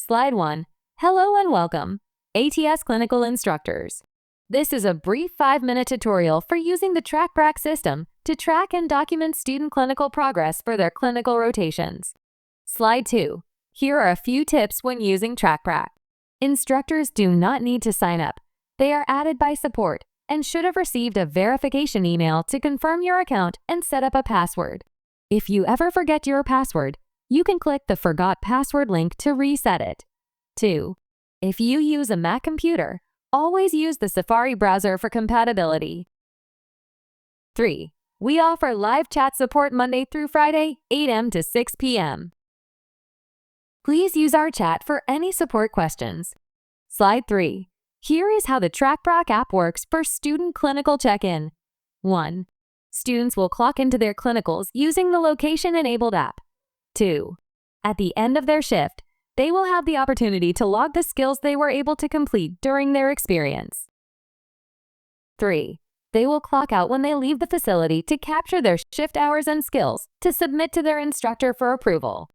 Slide 1. Hello and welcome, ATS Clinical Instructors. This is a brief 5-minute tutorial for using the TracPrac system to track and document student clinical progress for their clinical rotations. Slide 2. Here are a few tips when using TracPrac. Instructors do not need to sign up. They are added by support and should have received a verification email to confirm your account and set up a password. If you ever forget your password, you can click the Forgot Password link to reset it. 2. If you use a Mac computer, always use the Safari browser for compatibility. 3. We offer live chat support Monday through Friday, 8 a.m. to 6 p.m. Please use our chat for any support questions. Slide 3. Here is how the TracPrac app works for student clinical check-in. 1. Students will clock into their clinicals using the location-enabled app. 2. At the end of their shift, they will have the opportunity to log the skills they were able to complete during their experience. 3. They will clock out when they leave the facility to capture their shift hours and skills to submit to their instructor for approval.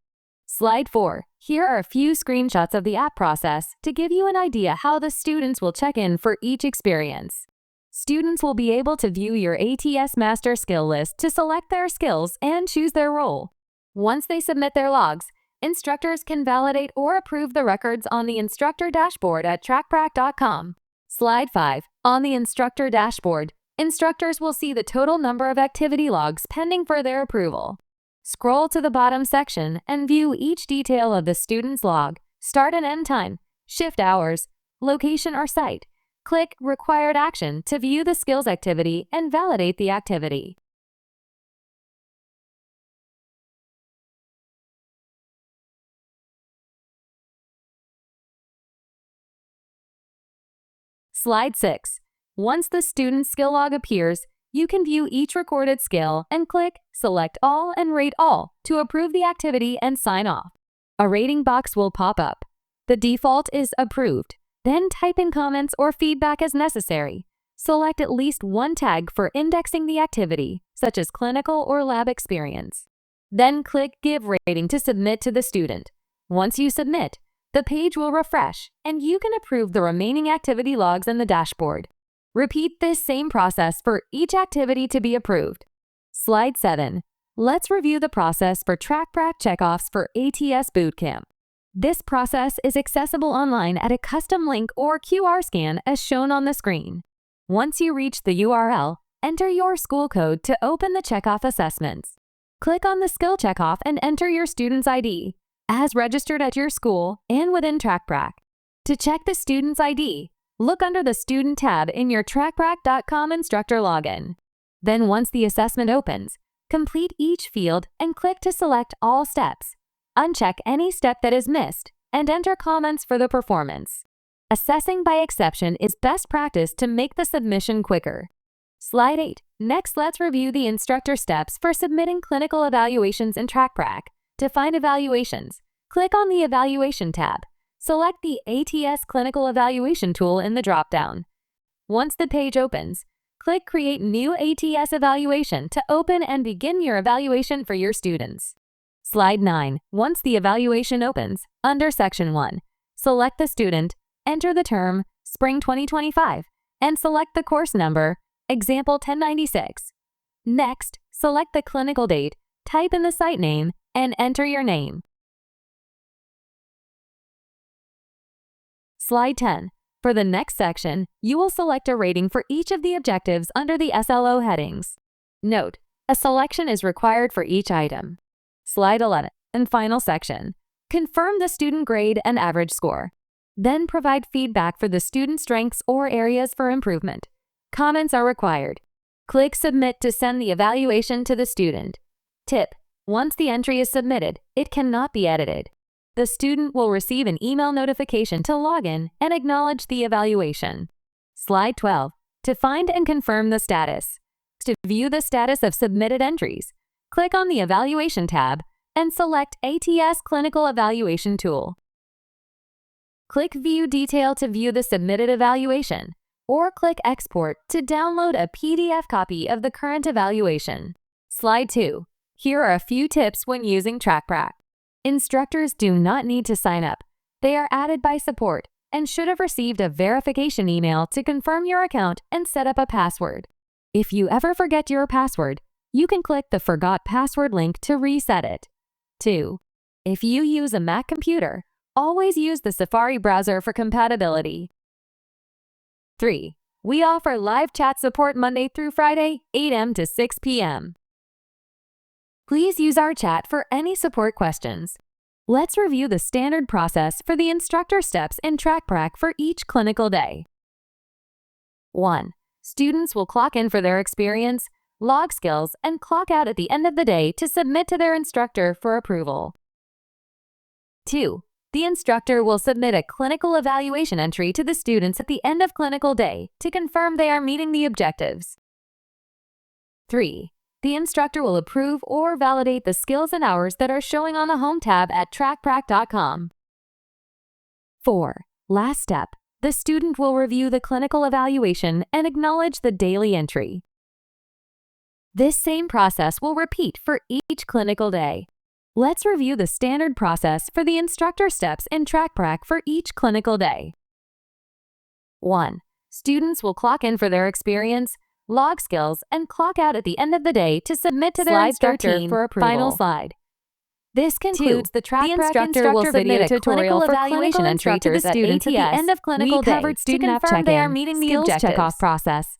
Slide 4. Here are a few screenshots of the app process to give you an idea how the students will check in for each experience. Students will be able to view your ATS master skill list to select their skills and choose their role. Once they submit their logs, instructors can validate or approve the records on the instructor dashboard at TracPrac.com. Slide 5. On the instructor dashboard, instructors will see the total number of activity logs pending for their approval. Scroll to the bottom section and view each detail of the student's log, start and end time, shift hours, location or site. Click Required Action to view the skills activity and validate the activity. Slide 6. Once the student's skill log appears, you can view each recorded skill and click Select All and Rate All to approve the activity and sign off. A rating box will pop up. The default is Approved. Then type in comments or feedback as necessary. Select at least one tag for indexing the activity, such as clinical or lab experience. Then click Give Rating to submit to the student. Once you submit, the page will refresh, and you can approve the remaining activity logs in the dashboard. Repeat this same process for each activity to be approved. Slide 7. Let's review the process for TracPrac checkoffs for ATS Bootcamp. This process is accessible online at a custom link or QR scan as shown on the screen. Once you reach the URL, enter your school code to open the checkoff assessments. Click on the skill checkoff and enter your student's ID, as registered at your school and within TracPrac. To check the student's ID, look under the Student tab in your TracPrac.com instructor login. Then once the assessment opens, complete each field and click to select all steps. Uncheck any step that is missed and enter comments for the performance. Assessing by exception is best practice to make the submission quicker. Slide 8. Next, let's review the instructor steps for submitting clinical evaluations in TracPrac. To find evaluations, click on the Evaluation tab. Select the ATS Clinical Evaluation tool in the drop-down. Once the page opens, click Create New ATS Evaluation to open and begin your evaluation for your students. Slide 9. Once the evaluation opens, under Section 1, select the student, enter the term, Spring 2025, and select the course number, Example 1096. Next, select the clinical date, type in the site name, and enter your name. Slide 10. For the next section, you will select a rating for each of the objectives under the SLO headings. Note, a selection is required for each item. Slide 11. And final section. Confirm the student grade and average score. Then provide feedback for the student strengths or areas for improvement. Comments are required. Click Submit to send the evaluation to the student. Tip: once the entry is submitted, it cannot be edited. The student will receive an email notification to log in and acknowledge the evaluation. Slide 12. To find and confirm the status. To view the status of submitted entries, click on the Evaluation tab and select ATS Clinical Evaluation tool. Click View Detail to view the submitted evaluation, or click Export to download a PDF copy of the current evaluation. Slide 2. Here are a few tips when using TracPrac. Instructors do not need to sign up. They are added by support and should have received a verification email to confirm your account and set up a password. If you ever forget your password, you can click the Forgot Password link to reset it. 2. If you use a Mac computer, always use the Safari browser for compatibility. 3. We offer live chat support Monday through Friday, 8 a.m. to 6 p.m. Please use our chat for any support questions. Let's review the standard process for the instructor steps in TracPrac for each clinical day. 1. Students will clock in for their experience, log skills, and clock out at the end of the day to submit to their instructor for approval. 2. The instructor will submit a clinical evaluation entry to the students at the end of clinical day to confirm they are meeting the objectives. 3. The instructor will approve or validate the skills and hours that are showing on the Home tab at TracPrac.com. 4. Last step, the student will review the clinical evaluation and acknowledge the daily entry. This same process will repeat for each clinical day. Let's review the standard process for the instructor steps in TracPrac for each clinical day. 1. Students will clock in for their experience, log skills, and clock out at the end of the day to submit to their instructor for approval. Final slide. This concludes the TracPrac instructor video tutorial for evaluation entry to the students at the end of clinical day to confirm they are meeting the objectives. Checkoff process.